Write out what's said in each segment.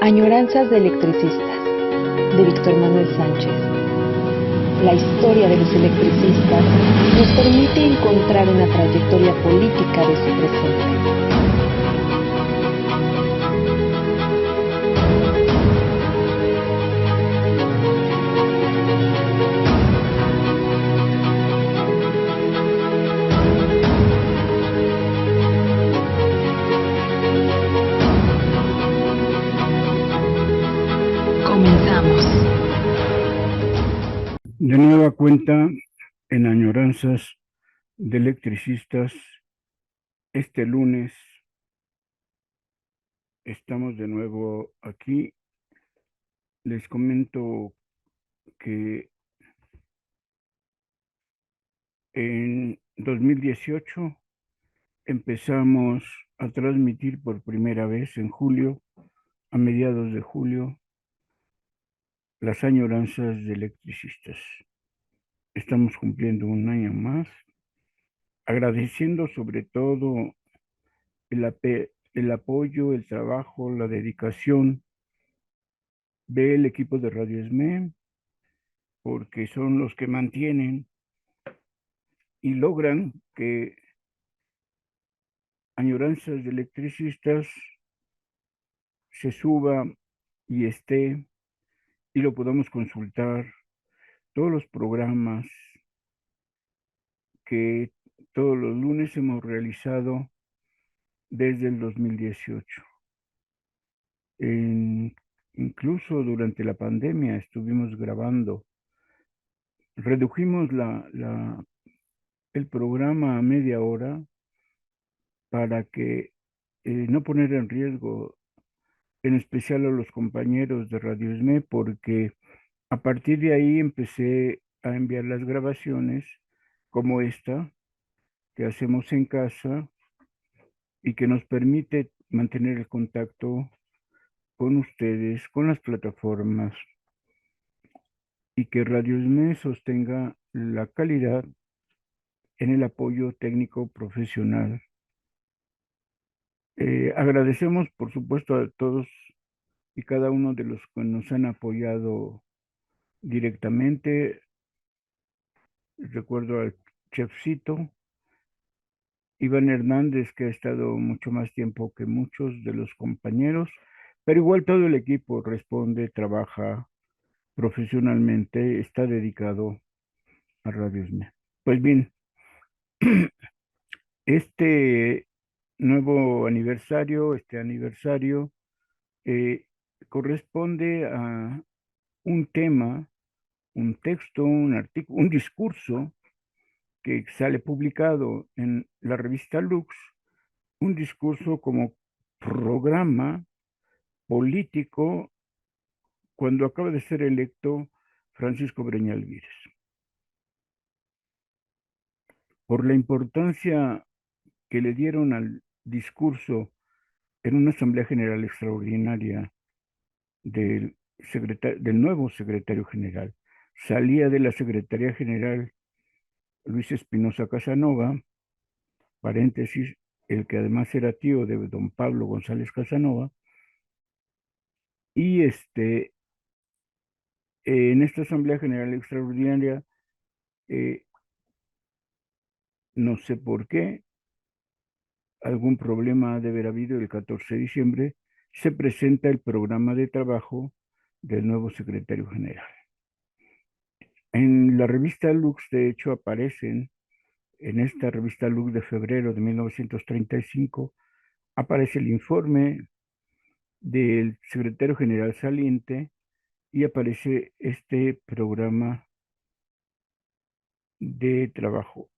Añoranzas de electricistas, de Víctor Manuel Sánchez. La historia de los electricistas nos permite encontrar una trayectoria política de su presente. Comenzamos. De nueva cuenta, en Añoranzas de Electricistas, este lunes estamos de nuevo aquí. Les comento que en 2018 empezamos a transmitir por primera vez en julio, a mediados de julio, las Añoranzas de Electricistas. Estamos cumpliendo un año más, agradeciendo sobre todo el apoyo, el trabajo, la dedicación del equipo de Radio ESME, porque son los que mantienen y logran que Añoranzas de Electricistas se suba y esté y lo podamos consultar, todos los programas que todos los lunes hemos realizado desde el 2018. Incluso durante la pandemia estuvimos grabando. Redujimos el programa a media hora para que no poner en riesgo, en especial a los compañeros de Radio ESME, porque a partir de ahí empecé a enviar las grabaciones como esta que hacemos en casa y que nos permite mantener el contacto con ustedes, con las plataformas, y que Radio ESME sostenga la calidad en el apoyo técnico profesional. Agradecemos, por supuesto, a todos y cada uno de los que nos han apoyado directamente. Recuerdo al Chefcito, Iván Hernández, que ha estado mucho más tiempo que muchos de los compañeros, pero igual todo el equipo responde, trabaja profesionalmente, está dedicado a Radio ESME. Pues bien, este nuevo aniversario, eh, corresponde a un tema, un texto, un artículo, un discurso que sale publicado en la revista Lux, un discurso como programa político cuando acaba de ser electo Francisco Breñal Vírez. Por la importancia que le dieron al discurso en una Asamblea General Extraordinaria del nuevo secretario general, salía de la Secretaría General Luis Espinosa Casanova, paréntesis, el que además era tío de don Pablo González Casanova, y en esta Asamblea General Extraordinaria, no sé por qué, algún problema ha de haber habido. El 14 de diciembre se presenta el programa de trabajo del nuevo secretario general. En la revista Lux, de hecho, aparecen, en esta revista Lux de febrero de 1935, aparece el informe del secretario general saliente y aparece este programa de trabajo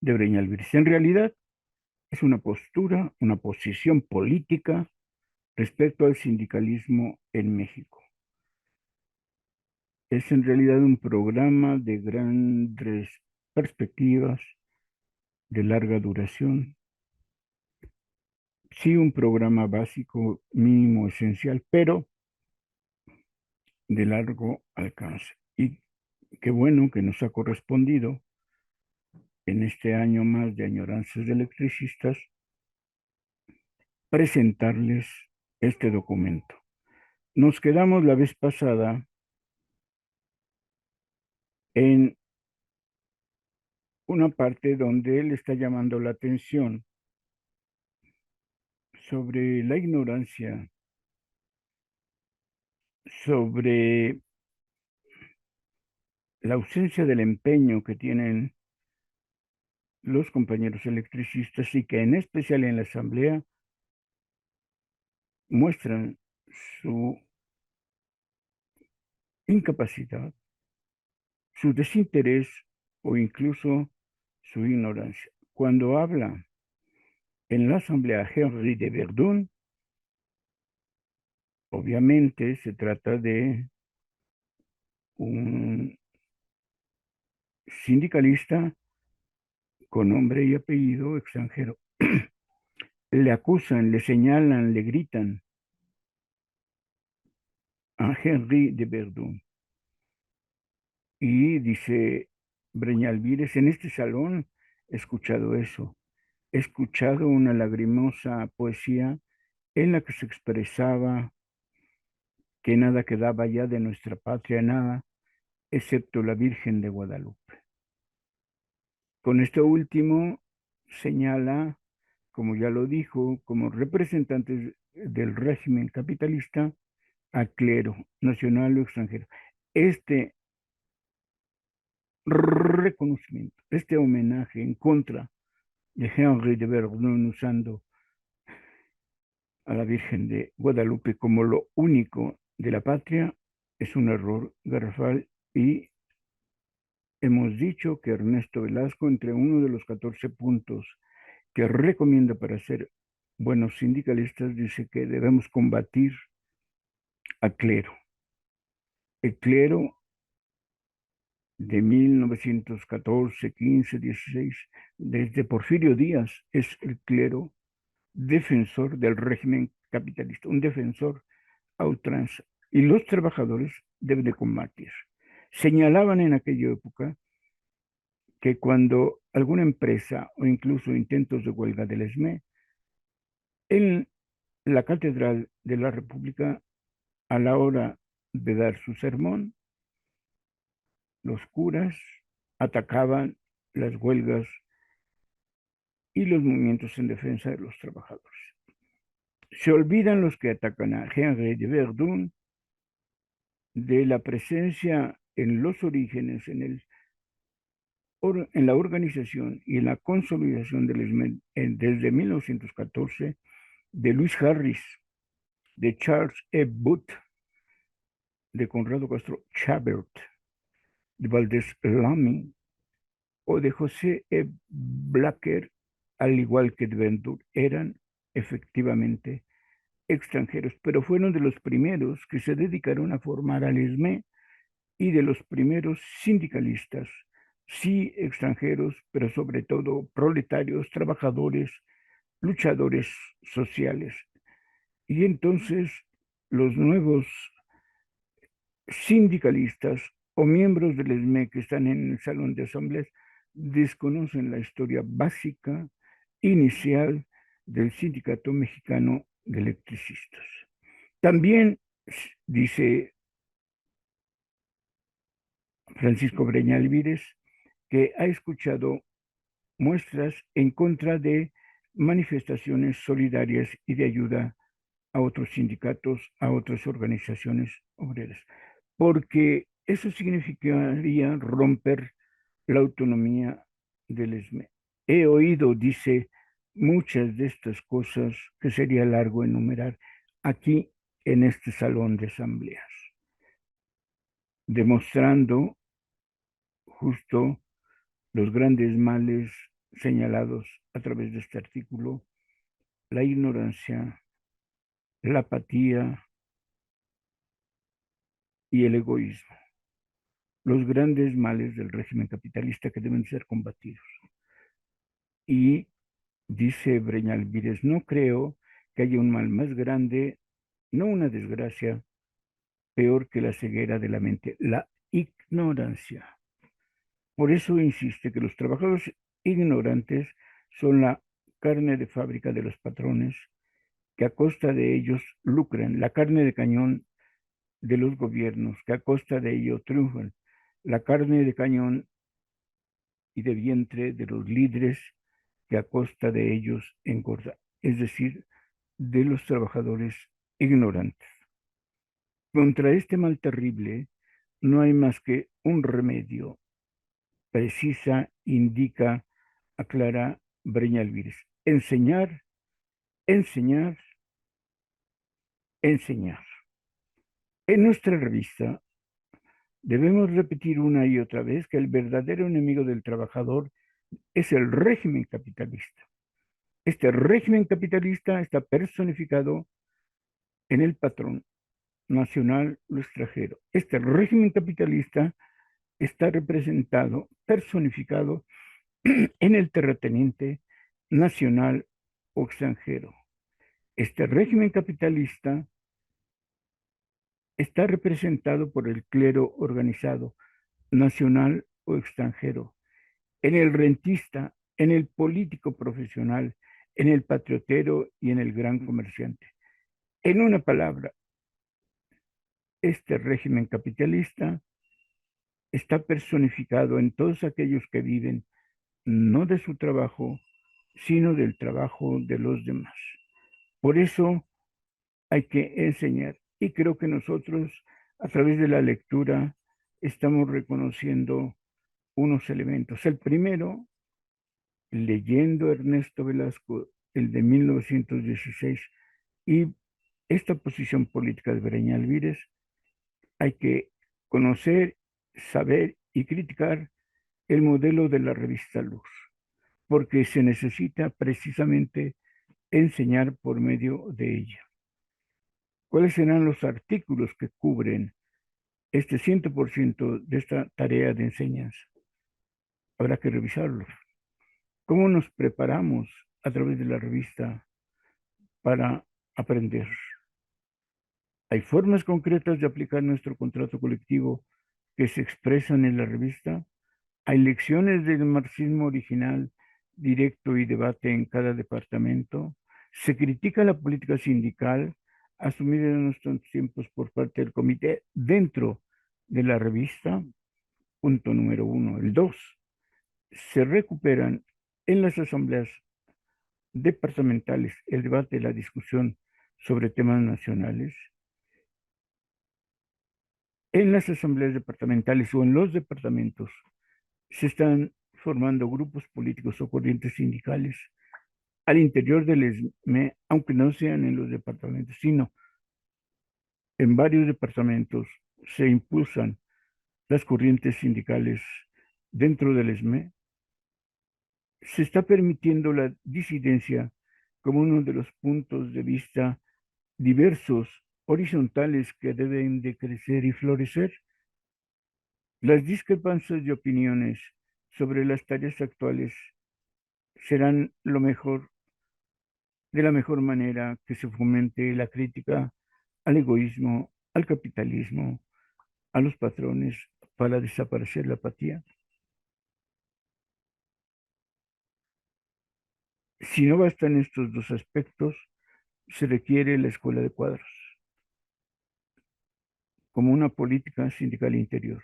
de Breñal Vírez. En realidad es una postura, una posición política respecto al sindicalismo en México. Es en realidad un programa de grandes perspectivas, de larga duración. Sí, un programa básico, mínimo, esencial, pero de largo alcance. Y qué bueno que nos ha correspondido en este año más de Añoranzas de Electricistas presentarles este documento. Nos quedamos la vez pasada en una parte donde él está llamando la atención sobre la ignorancia, sobre la ausencia del empeño que tienen los compañeros electricistas y que en especial en la asamblea muestran su incapacidad, su desinterés o incluso su ignorancia. Cuando habla en la asamblea Henry de Verdun, obviamente se trata de un sindicalista con nombre y apellido extranjero. Le acusan, le señalan, le gritan a Henry de Verdun. Y dice Breñalvírez, en este salón he escuchado eso, he escuchado una lagrimosa poesía en la que se expresaba que nada quedaba ya de nuestra patria, nada, excepto la Virgen de Guadalupe. Con esto último señala, como ya lo dijo, como representantes del régimen capitalista, a clero, nacional o extranjero. Este reconocimiento, este homenaje en contra de Henry de Verdun usando a la Virgen de Guadalupe como lo único de la patria es un error garrafal y hemos dicho que Ernesto Velasco, entre uno de los 14 puntos que recomienda para ser buenos sindicalistas, dice que debemos combatir a clero. El clero de 1914, 15, 16, desde Porfirio Díaz, es el clero defensor del régimen capitalista, un defensor a ultranza. Y los trabajadores deben de combatir. Señalaban en aquella época que cuando alguna empresa o incluso intentos de huelga del ESME, en la Catedral de la República, a la hora de dar su sermón, los curas atacaban las huelgas y los movimientos en defensa de los trabajadores. Se olvidan los que atacan a Henry de Verdun de la presencia en los orígenes, en la organización y en la consolidación del ESME desde 1914 de Luis Harris, de Charles E. Booth, de Conrado Castro Chabert, de Valdés Lamy o de José E. Blacker, al igual que de Ventur, eran efectivamente extranjeros, pero fueron de los primeros que se dedicaron a formar al ESME y de los primeros sindicalistas, sí extranjeros, pero sobre todo proletarios, trabajadores, luchadores sociales. Y entonces los nuevos sindicalistas o miembros del ESME que están en el salón de asambleas desconocen la historia básica, inicial del Sindicato Mexicano de Electricistas. También dice Francisco Breña Alvírez que ha escuchado muestras en contra de manifestaciones solidarias y de ayuda a otros sindicatos, a otras organizaciones obreras, porque eso significaría romper la autonomía del ESME. He oído, dice, muchas de estas cosas que sería largo enumerar aquí en este salón de asambleas, demostrando justo los grandes males señalados a través de este artículo, la ignorancia, la apatía y el egoísmo, los grandes males del régimen capitalista que deben ser combatidos. Y dice Breñalvírez, no creo que haya un mal más grande, no una desgracia, peor que la ceguera de la mente, la ignorancia. Por eso insiste que los trabajadores ignorantes son la carne de fábrica de los patrones que a costa de ellos lucran, la carne de cañón de los gobiernos, que a costa de ello triunfan, la carne de cañón y de vientre de los líderes, que a costa de ellos engorda, es decir, de los trabajadores ignorantes. Contra este mal terrible no hay más que un remedio, precisa, indica, aclara Breña Alvírez. Enseñar, enseñar, enseñar. En nuestra revista debemos repetir una y otra vez que el verdadero enemigo del trabajador es el régimen capitalista. Este régimen capitalista está personificado en el patrón nacional o extranjero. Este régimen capitalista está representado, personificado en el terrateniente nacional o extranjero. Este régimen capitalista está representado por el clero organizado, nacional o extranjero, en el rentista, en el político profesional, en el patriotero y en el gran comerciante. En una palabra, este régimen capitalista está personificado en todos aquellos que viven no de su trabajo, sino del trabajo de los demás. Por eso hay que enseñar. Y creo que nosotros, a través de la lectura, estamos reconociendo unos elementos. El primero, leyendo Ernesto Velasco, el de 1916, y esta posición política de Breña Alvírez, hay que conocer, saber y criticar el modelo de la revista Luz, porque se necesita precisamente enseñar por medio de ella. ¿Cuáles serán los artículos que cubren este 100% de esta tarea de enseñanza? Habrá que revisarlos. ¿Cómo nos preparamos a través de la revista para aprender? ¿Hay formas concretas de aplicar nuestro contrato colectivo que se expresan en la revista? ¿Hay lecciones del marxismo original, directo y debate en cada departamento? ¿Se critica la política sindical asumida en nuestros tiempos por parte del comité dentro de la revista? Punto número 1. El 2. Se recuperan en las asambleas departamentales el debate, la discusión sobre temas nacionales. En las asambleas departamentales o en los departamentos se están formando grupos políticos o corrientes sindicales al interior del ESME, aunque no sean en los departamentos, sino en varios departamentos se impulsan las corrientes sindicales dentro del ESME. Se está permitiendo la disidencia como uno de los puntos de vista diversos, horizontales, que deben de crecer y florecer. Las discrepancias de opiniones sobre las tareas actuales serán lo mejor, de la mejor manera que se fomente la crítica al egoísmo, al capitalismo, a los patrones para desaparecer la apatía. Si no bastan estos dos aspectos, se requiere la escuela de cuadros como una política sindical interior.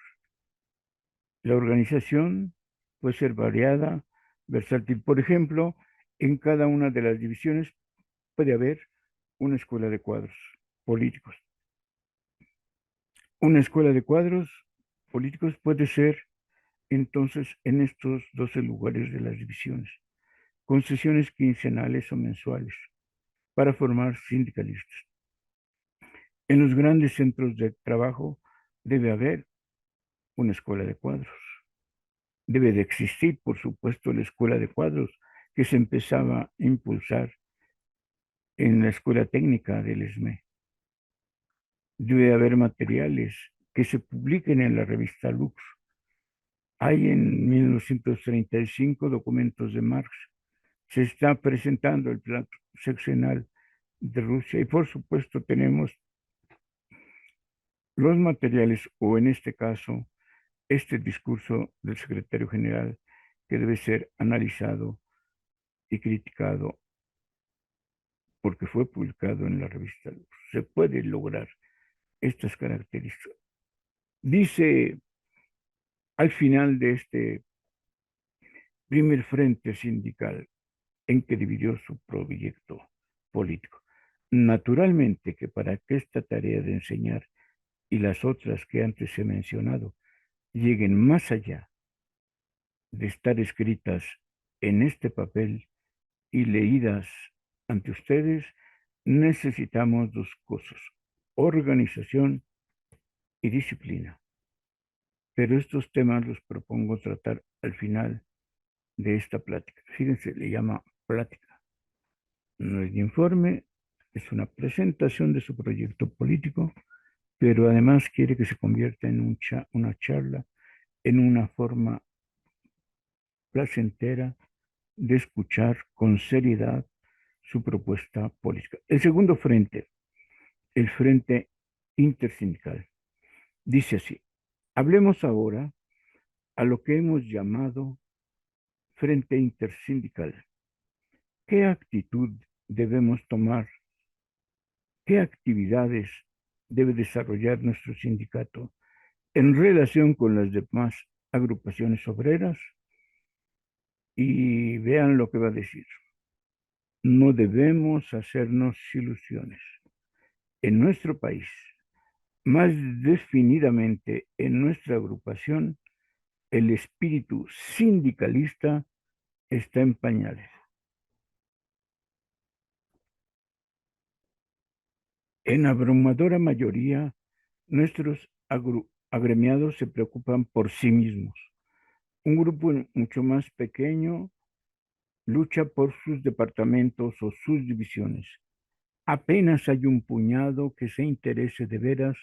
La organización puede ser variada, versátil. Por ejemplo, en cada una de las divisiones puede haber una escuela de cuadros políticos. Una escuela de cuadros políticos puede ser entonces en estos 12 lugares de las divisiones, con sesiones quincenales o mensuales para formar sindicalistas. En los grandes centros de trabajo debe haber una escuela de cuadros. Debe de existir, por supuesto, la escuela de cuadros que se empezaba a impulsar en la escuela técnica del ESME. Debe haber materiales que se publiquen en la revista Lux. Hay en 1935 documentos de Marx. Se está presentando el plan seccional de Rusia y por supuesto tenemos los materiales o en este caso este discurso del secretario general que debe ser analizado y criticado porque fue publicado en la revista Luz. Se puede lograr estas características. Dice al final de este primer frente sindical en que dividió su proyecto político. Naturalmente que para que esta tarea de enseñar y las otras que antes he mencionado lleguen más allá de estar escritas en este papel y leídas ante ustedes, necesitamos dos cosas: organización y disciplina. Pero estos temas los propongo tratar al final de esta plática. Fíjense, le llama plática. No es de informe, es una presentación de su proyecto político, pero además quiere que se convierta en una charla, en una forma placentera de escuchar con seriedad su propuesta política. El segundo frente, el frente intersindical, dice así: hablemos ahora a lo que hemos llamado frente intersindical. ¿Qué actitud debemos tomar? ¿Qué actividades debe desarrollar nuestro sindicato en relación con las demás agrupaciones obreras? Y vean lo que va a decir. No debemos hacernos ilusiones. En nuestro país, más definidamente en nuestra agrupación, el espíritu sindicalista está en pañales. En abrumadora mayoría, nuestros agremiados se preocupan por sí mismos. Un grupo mucho más pequeño lucha por sus departamentos o sus divisiones. Apenas hay un puñado que se interese de veras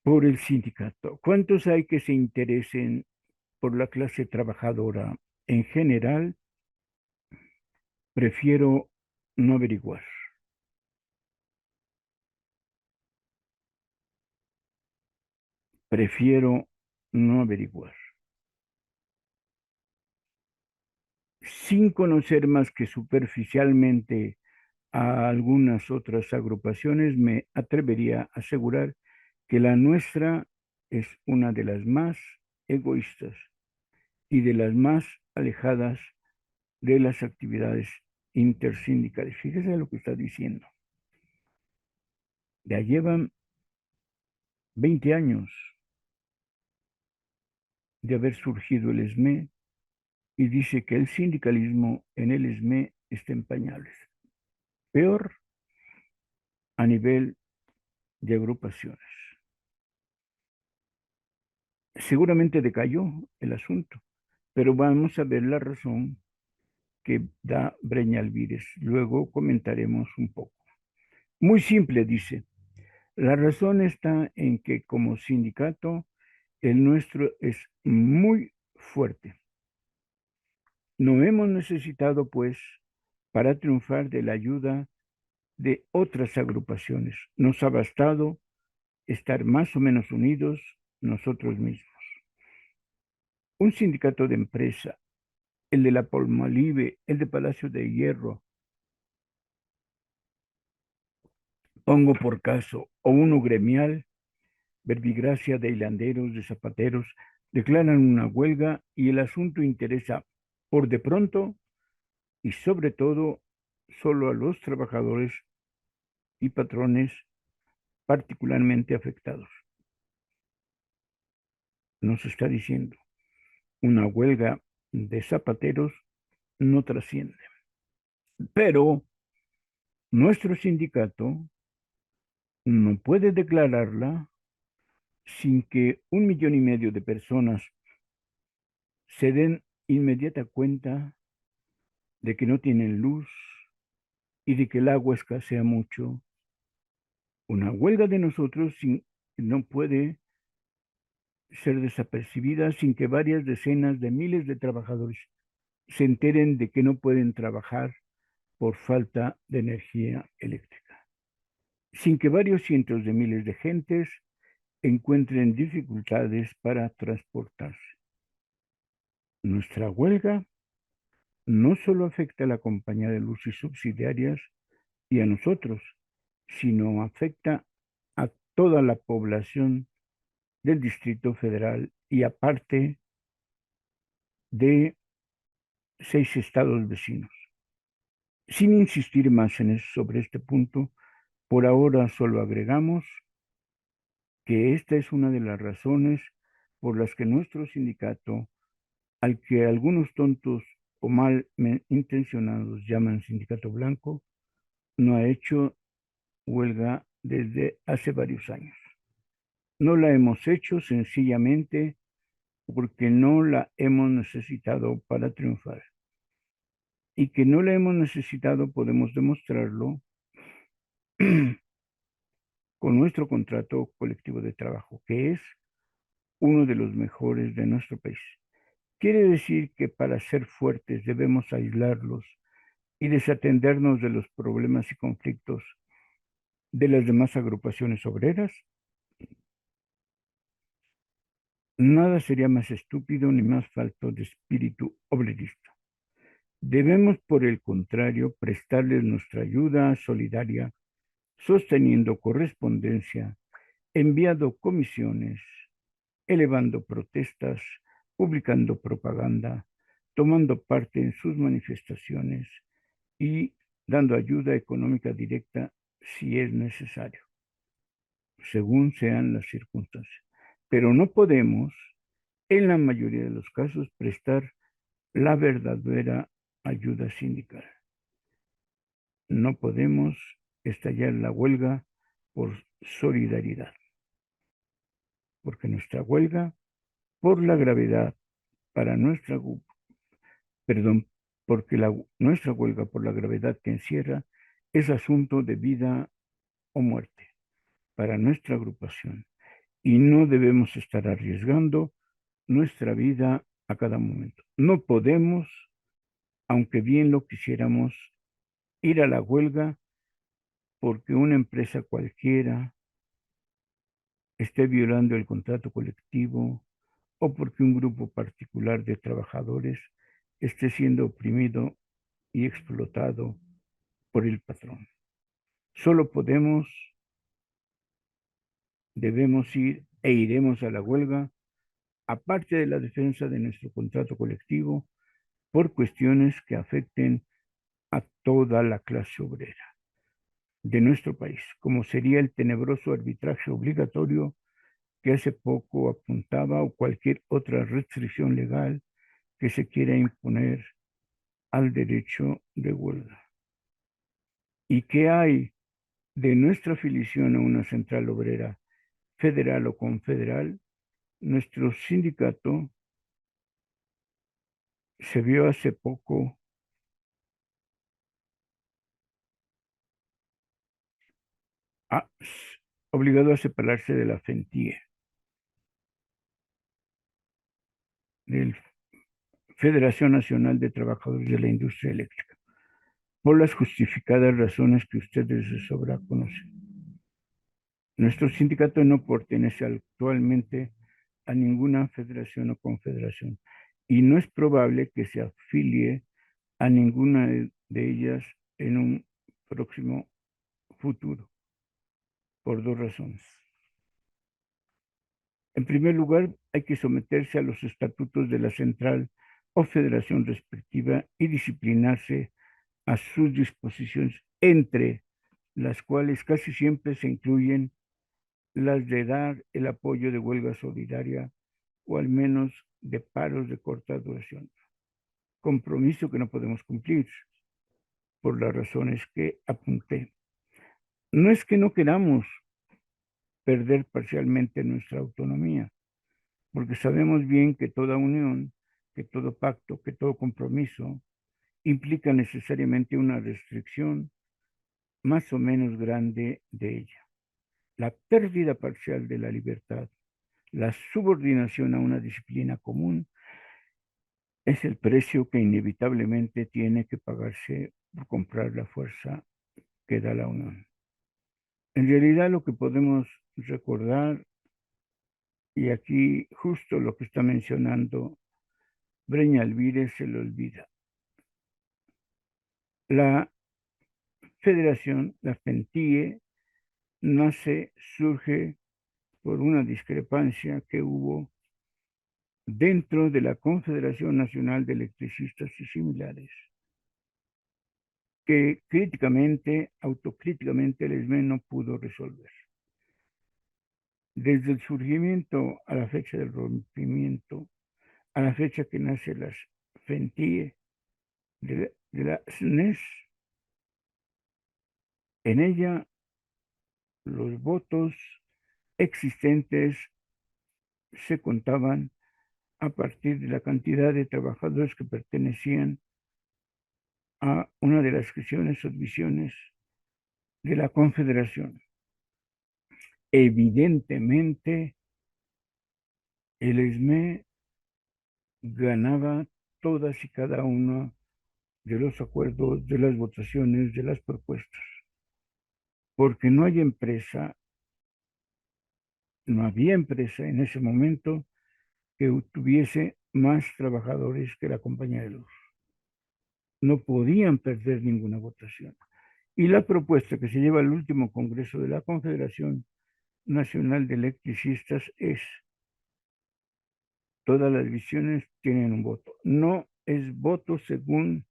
por el sindicato. ¿Cuántos hay que se interesen por la clase trabajadora? En general, prefiero no averiguar. Prefiero no averiguar. Sin conocer más que superficialmente a algunas otras agrupaciones, me atrevería a asegurar que la nuestra es una de las más egoístas y de las más alejadas de las actividades intersindicales. Fíjese lo que está diciendo. Ya llevan 20 años de haber surgido el ESME y dice que el sindicalismo en el ESME está en pañales. Peor a nivel de agrupaciones. Seguramente decayó el asunto, pero vamos a ver la razón que da Breña Alvírez. Luego comentaremos un poco. Muy simple, dice. La razón está en que como sindicato, el nuestro es muy fuerte. No hemos necesitado, pues, para triunfar de la ayuda de otras agrupaciones. Nos ha bastado estar más o menos unidos nosotros mismos. Un sindicato de empresa, el de la Palmolive, el de Palacio de Hierro, pongo por caso, o uno gremial, verbigracia de hilanderos, de zapateros, declaran una huelga y el asunto interesa por de pronto y sobre todo solo a los trabajadores y patrones particularmente afectados. Nos está diciendo, una huelga de zapateros no trasciende. Pero nuestro sindicato no puede declararla sin que 1,5 millones de personas se den inmediata cuenta de que no tienen luz y de que el agua escasea mucho. Una huelga de nosotros no puede ser desapercibida sin que varias decenas de miles de trabajadores se enteren de que no pueden trabajar por falta de energía eléctrica, sin que varios cientos de miles de gentes encuentren dificultades para transportarse. Nuestra huelga no solo afecta a la compañía de luz y subsidiarias y a nosotros, sino afecta a toda la población del Distrito Federal y aparte de 6 estados vecinos. Sin insistir más sobre este punto, por ahora solo agregamos que esta es una de las razones por las que nuestro sindicato, al que algunos tontos o mal intencionados llaman sindicato blanco, no ha hecho huelga desde hace varios años. No la hemos hecho sencillamente porque no la hemos necesitado para triunfar. Y que no la hemos necesitado podemos demostrarlo con nuestro contrato colectivo de trabajo, que es uno de los mejores de nuestro país. Quiere decir que para ser fuertes debemos aislarlos y desatendernos de los problemas y conflictos de las demás agrupaciones obreras. Nada sería más estúpido ni más falto de espíritu obrerista. Debemos, por el contrario, prestarles nuestra ayuda solidaria, sosteniendo correspondencia, enviando comisiones, elevando protestas, publicando propaganda, tomando parte en sus manifestaciones y dando ayuda económica directa si es necesario, según sean las circunstancias. Pero no podemos, en la mayoría de los casos, prestar la verdadera ayuda sindical. No podemos estallar la huelga por solidaridad, porque nuestra huelga, por la gravedad para nuestra, perdón, porque nuestra huelga por la gravedad que encierra es asunto de vida o muerte para nuestra agrupación y no debemos estar arriesgando nuestra vida a cada momento. No podemos, aunque bien lo quisiéramos, ir a la huelga porque una empresa cualquiera esté violando el contrato colectivo o porque un grupo particular de trabajadores esté siendo oprimido y explotado por el patrón. Solo debemos ir e iremos a la huelga, aparte de la defensa de nuestro contrato colectivo, por cuestiones que afecten a toda la clase obrera de nuestro país, como sería el tenebroso arbitraje obligatorio que hace poco apuntaba o cualquier otra restricción legal que se quiera imponer al derecho de huelga. ¿Y qué hay de nuestra afiliación a una central obrera federal o confederal? Nuestro sindicato se vio hace poco a, obligado a separarse de la FENTIE, de la Federación Nacional de Trabajadores de la Industria Eléctrica, por las justificadas razones que ustedes de sobra conocen. Nuestro sindicato no pertenece actualmente a ninguna federación o confederación y no es probable que se afilie a ninguna de ellas en un próximo futuro, por dos razones. En primer lugar, hay que someterse a los estatutos de la central o federación respectiva y disciplinarse a sus disposiciones, entre las cuales casi siempre se incluyen las de dar el apoyo de huelga solidaria o al menos de paros de corta duración, compromiso que no podemos cumplir por las razones que apunté. No es que no queramos perder parcialmente nuestra autonomía, porque sabemos bien que toda unión, que todo pacto, que todo compromiso implica necesariamente una restricción más o menos grande de ella. La pérdida parcial de la libertad, la subordinación a una disciplina común, es el precio que inevitablemente tiene que pagarse por comprar la fuerza que da la unión. En realidad lo que podemos recordar, y aquí justo lo que está mencionando Breña Alvírez se lo olvida, La federación, la FENTIE, surge por una discrepancia que hubo dentro de la Confederación Nacional de Electricistas y similares, que autocríticamente el ESME no pudo resolver. Desde el surgimiento a la fecha del rompimiento, a la fecha que nace las FENTIE de la SNES, en ella los votos existentes se contaban a partir de la cantidad de trabajadores que pertenecían a una de las secciones o divisiones de la Confederación. Evidentemente, el ESME ganaba todas y cada uno de los acuerdos, de las votaciones, de las propuestas, porque no había empresa en ese momento que tuviese más trabajadores que la compañía de luz. No podían perder ninguna votación. Y la propuesta que se lleva al último Congreso de la Confederación Nacional de Electricistas es: todas las divisiones tienen un voto. No es voto según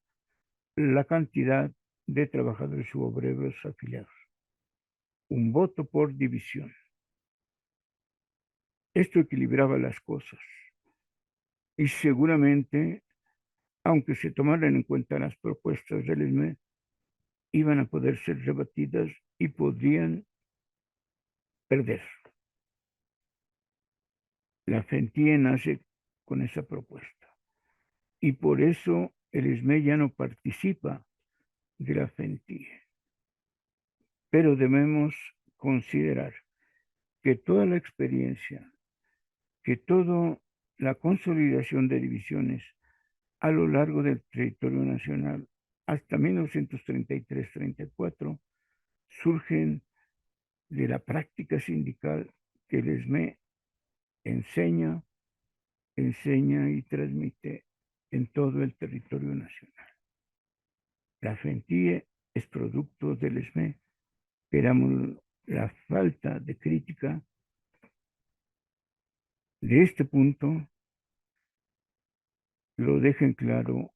la cantidad de trabajadores u obreros afiliados. Un voto por división. Esto equilibraba las cosas. Y seguramente, aunque se tomaran en cuenta las propuestas del ESME, iban a poder ser rebatidas y podrían perder. La FENTIE nace con esa propuesta. Y por eso el ESME ya no participa de la FENTIE. Pero debemos considerar que toda la experiencia, que toda la consolidación de divisiones a lo largo del territorio nacional hasta 1933-34 surgen de la práctica sindical que el ESME enseña y transmite en todo el territorio nacional. La FENTIE es producto del ESME. Esperamos la falta de crítica de este punto lo dejen claro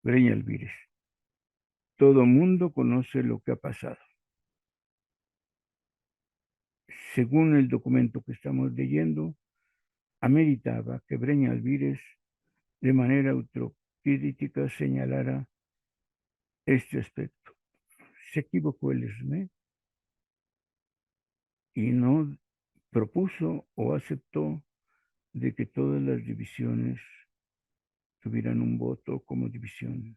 Breña Alvírez. Todo mundo conoce lo que ha pasado. Según el documento que estamos leyendo, ameritaba que Breña Alvírez de manera autocrítica señalara este aspecto. Se equivocó el ESME y no propuso o aceptó de que todas las divisiones tuvieran un voto como división.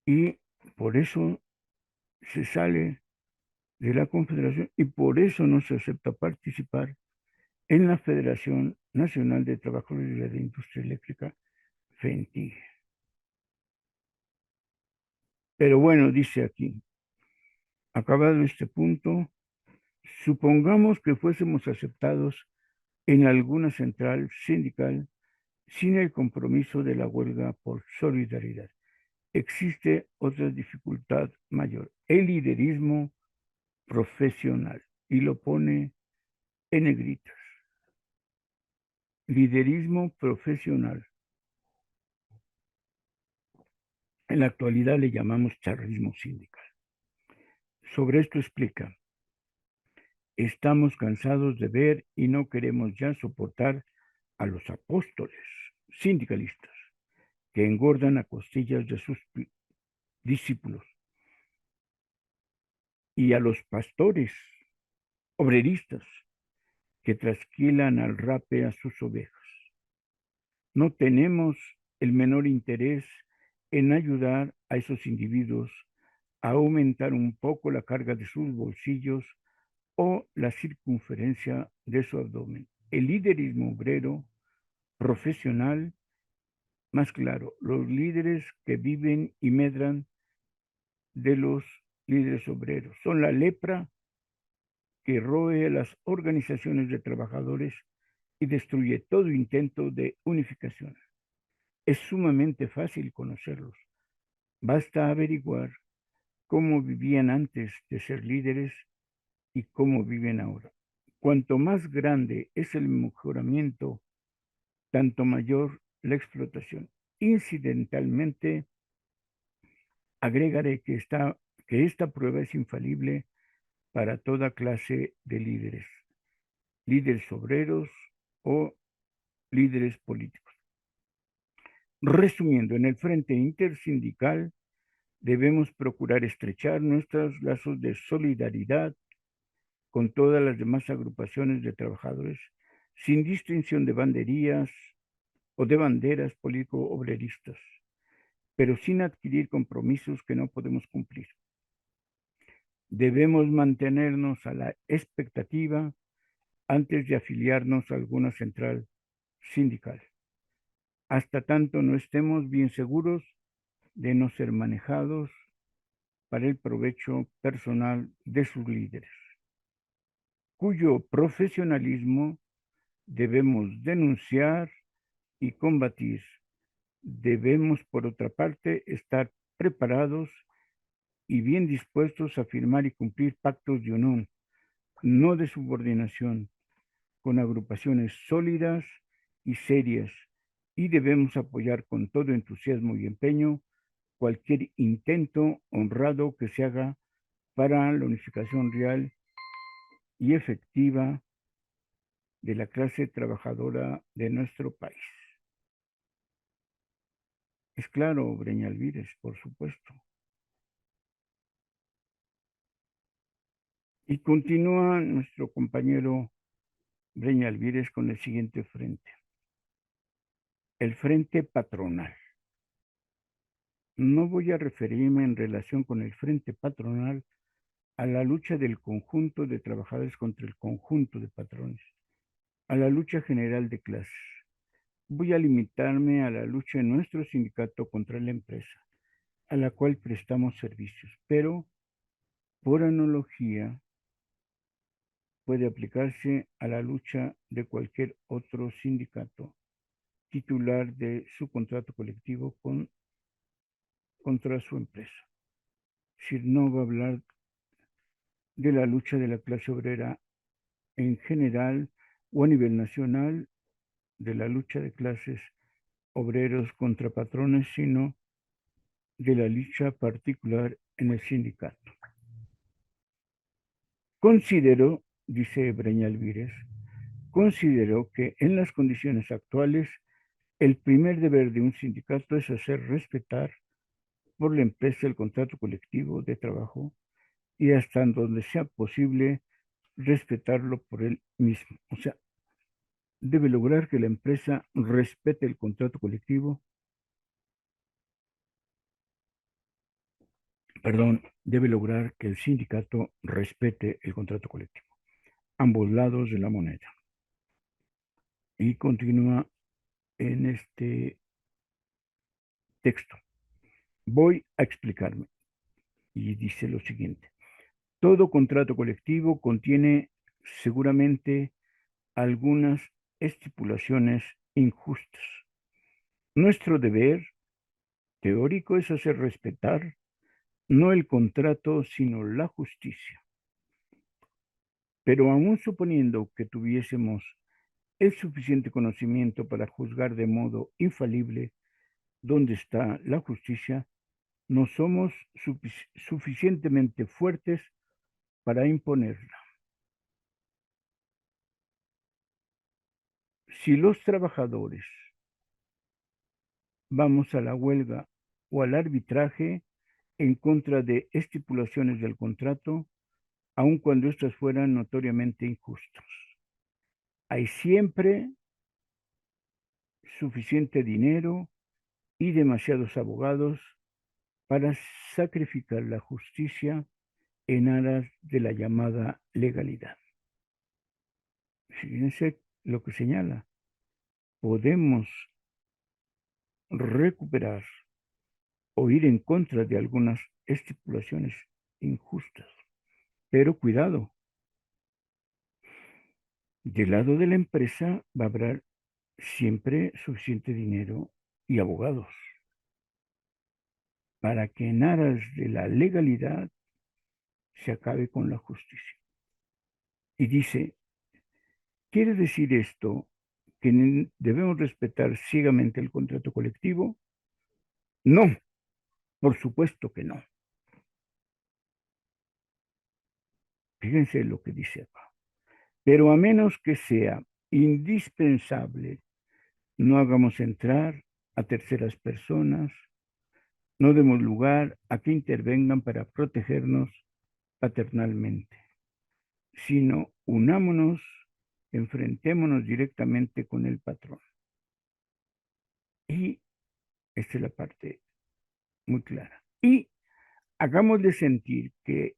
Y por eso se sale de la Confederación y por eso no se acepta participar en la Federación Nacional de Trabajadores de la Industria Eléctrica, FENTIE. Pero bueno, dice aquí, acabado este punto, supongamos que fuésemos aceptados en alguna central sindical sin el compromiso de la huelga por solidaridad. Existe otra dificultad mayor, el liderismo profesional, y lo pone en negritas. Liderismo profesional. En la actualidad le llamamos charrismo sindical. Sobre esto explica: estamos cansados de ver y no queremos ya soportar a los apóstoles sindicalistas que engordan a costillas de sus discípulos y a los pastores obreristas que trasquilan al rape a sus ovejas. No tenemos el menor interés en ayudar a esos individuos a aumentar un poco la carga de sus bolsillos o la circunferencia de su abdomen. El liderismo obrero profesional, más claro, los líderes que viven y medran de los líderes obreros, son la lepra que roe a las organizaciones de trabajadores y destruye todo intento de unificación. Es sumamente fácil conocerlos. Basta averiguar cómo vivían antes de ser líderes y cómo viven ahora. Cuanto más grande es el mejoramiento, tanto mayor la explotación. Incidentalmente, agregaré que esta prueba es infalible para toda clase de líderes, líderes obreros o líderes políticos. Resumiendo, en el frente intersindical debemos procurar estrechar nuestros lazos de solidaridad con todas las demás agrupaciones de trabajadores, sin distinción de banderías o de banderas político-obreristas, pero sin adquirir compromisos que no podemos cumplir. Debemos mantenernos a la expectativa antes de afiliarnos a alguna central sindical, hasta tanto no estemos bien seguros de no ser manejados para el provecho personal de sus líderes, cuyo profesionalismo debemos denunciar y combatir. Debemos, por otra parte, estar preparados y bien dispuestos a firmar y cumplir pactos de unión, no de subordinación, con agrupaciones sólidas y serias, y debemos apoyar con todo entusiasmo y empeño cualquier intento honrado que se haga para la unificación real y efectiva de la clase trabajadora de nuestro país. Es claro, Breña Alvírez, por supuesto. Y continúa nuestro compañero Breña Alvírez con el siguiente frente. El frente patronal. No voy a referirme en relación con el frente patronal a la lucha del conjunto de trabajadores contra el conjunto de patrones, a la lucha general de clases. Voy a limitarme a la lucha de nuestro sindicato contra la empresa, a la cual prestamos servicios, pero por analogía puede aplicarse a la lucha de cualquier otro sindicato titular de su contrato colectivo contra su empresa. Es decir, no va a hablar de la lucha de la clase obrera en general o a nivel nacional, de la lucha de clases obreros contra patrones, sino de la lucha particular en el sindicato. Considero, dice Breña Alvírez, considero que en las condiciones actuales el primer deber de un sindicato es hacer respetar por la empresa el contrato colectivo de trabajo y hasta donde sea posible respetarlo por él mismo. O sea, debe lograr que la empresa respete el contrato colectivo, debe lograr que el sindicato respete el contrato colectivo, ambos lados de la moneda. Y continúa en este texto. Voy a explicarme. Y dice lo siguiente. Todo contrato colectivo contiene seguramente algunas estipulaciones injustas. Nuestro deber teórico es hacer respetar no el contrato, sino la justicia. Pero aún suponiendo que tuviésemos el suficiente conocimiento para juzgar de modo infalible dónde está la justicia, no somos suficientemente fuertes para imponerla. Si los trabajadores vamos a la huelga o al arbitraje en contra de estipulaciones del contrato, aun cuando éstas fueran notoriamente injustas, hay siempre suficiente dinero y demasiados abogados para sacrificar la justicia en aras de la llamada legalidad. Fíjense lo que señala. Podemos recuperar o ir en contra de algunas estipulaciones injustas, pero cuidado, del lado de la empresa va a haber siempre suficiente dinero y abogados. para que en aras de la legalidad se acabe con la justicia. Y dice, ¿quiere decir esto que debemos respetar ciegamente el contrato colectivo? No, por supuesto que no. Fíjense lo que dice acá. Pero a menos que sea indispensable, no hagamos entrar a terceras personas, no demos lugar a que intervengan para protegernos paternalmente, sino unámonos, enfrentémonos directamente con el patrón. Y esta es la parte muy clara. Y hagámosle sentir que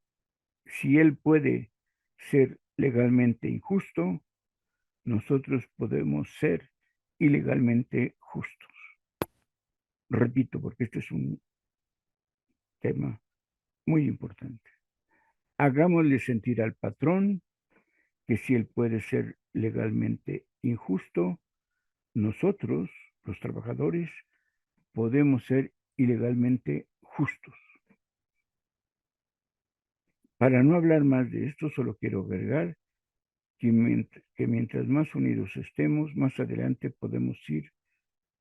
si él puede ser legalmente injusto, nosotros podemos ser ilegalmente justos. Repito, porque este es un tema muy importante. Hagámosle sentir al patrón que si él puede ser legalmente injusto, nosotros, los trabajadores, podemos ser ilegalmente justos. Para no hablar más de esto, solo quiero agregar que mientras más unidos estemos, más adelante podemos ir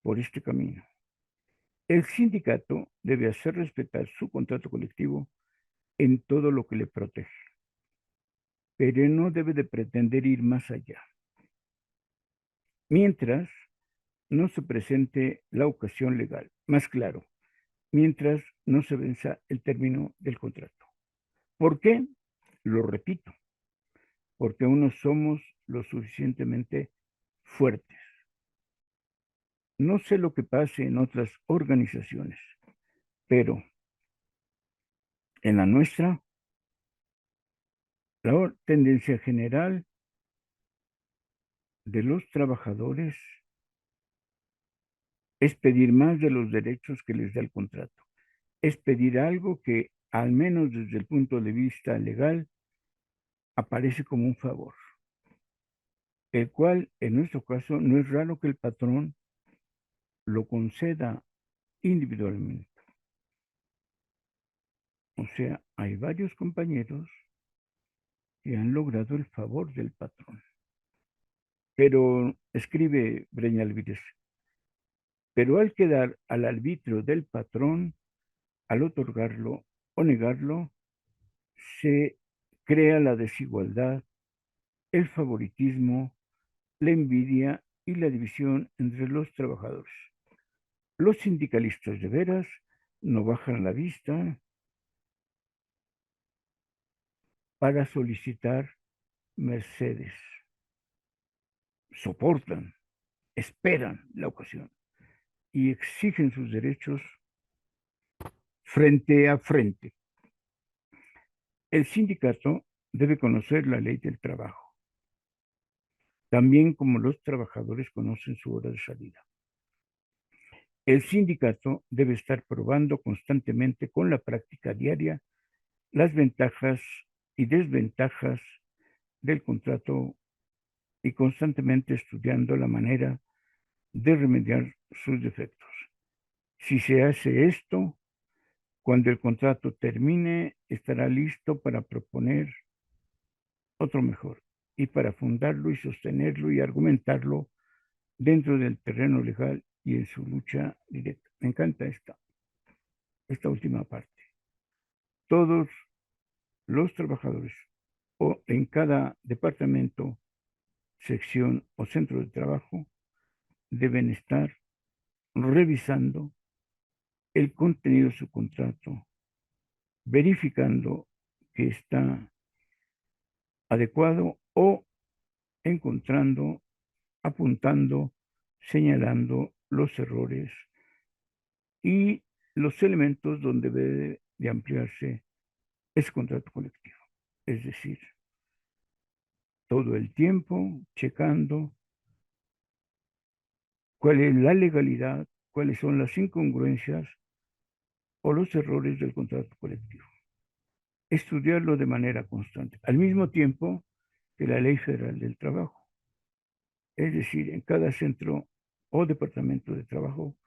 por este camino. El sindicato debe hacer respetar su contrato colectivo en todo lo que le protege, pero no debe de pretender ir más allá. Mientras no se presente la ocasión legal, más claro, mientras no se venza el término del contrato. ¿Por qué? Lo repito, porque aún no somos lo suficientemente fuertes. No sé lo que pase en otras organizaciones, pero en la nuestra, la tendencia general de los trabajadores es pedir más de los derechos que les da el contrato. Es pedir algo que, al menos desde el punto de vista legal, aparece como un favor, el cual en nuestro caso no es raro que el patrón lo conceda individualmente. O sea, hay varios compañeros que han logrado el favor del patrón. Pero, escribe Breña Alvírez, pero al quedar al arbitrio del patrón, al otorgarlo o negarlo, se crea la desigualdad, el favoritismo, la envidia y la división entre los trabajadores. Los sindicalistas de veras no bajan la vista para solicitar mercedes. Soportan, esperan la ocasión y exigen sus derechos frente a frente. El sindicato debe conocer la ley del trabajo, también como los trabajadores conocen su hora de salida. El sindicato debe estar probando constantemente con la práctica diaria las ventajas y desventajas del contrato y constantemente estudiando la manera de remediar sus defectos. Si se hace esto, cuando el contrato termine, estará listo para proponer otro mejor y para fundarlo y sostenerlo y argumentarlo dentro del terreno legal y en su lucha directa. Me encanta esta última parte. Todos los trabajadores o en cada departamento, sección o centro de trabajo deben estar revisando el contenido de su contrato, verificando que está adecuado o encontrando, apuntando, señalando los errores y los elementos donde debe de ampliarse ese contrato colectivo. Es decir, todo el tiempo checando cuál es la legalidad, cuáles son las incongruencias o los errores del contrato colectivo. Estudiarlo de manera constante, al mismo tiempo que la Ley Federal del Trabajo. Es decir, en cada centro o departamento de trabajo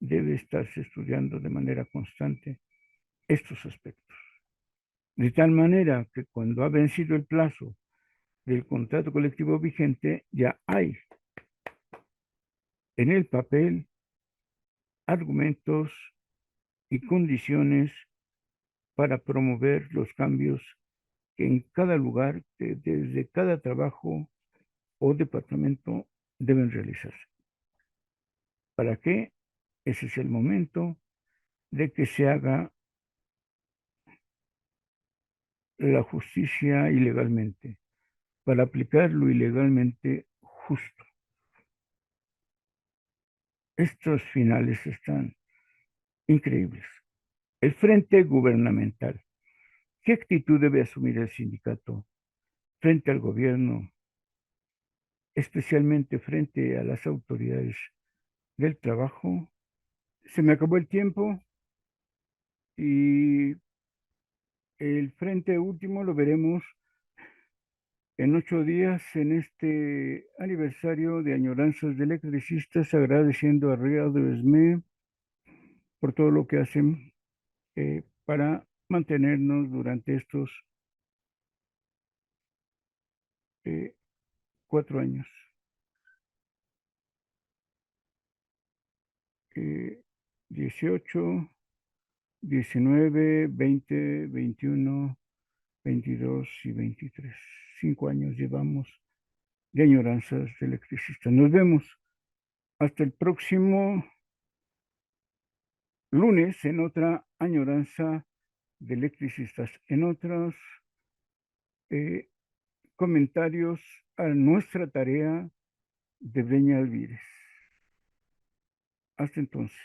debe estarse estudiando de manera constante estos aspectos. De tal manera que cuando ha vencido el plazo del contrato colectivo vigente, ya hay en el papel argumentos y condiciones para promover los cambios que en cada lugar, desde cada trabajo o departamento deben realizarse. ¿Para qué? Ese es el momento de que se haga la justicia ilegalmente, para aplicar lo ilegalmente justo. Estos finales están increíbles. El frente gubernamental. ¿Qué actitud debe asumir el sindicato frente al gobierno, especialmente frente a las autoridades del trabajo? Se me acabó el tiempo y el frente último lo veremos en 8 días en este aniversario de Añoranzas de Electricistas, agradeciendo a Radio SME por todo lo que hacen para mantenernos durante estos 4 años. 18, 19, 20, 21, 22 y 23. 5 años llevamos de Añoranzas de Electricistas. Nos vemos hasta el próximo lunes en otra Añoranza de Electricistas, en otros eh, comentarios a nuestra tarea de Breña Alvírez. Hasta entonces.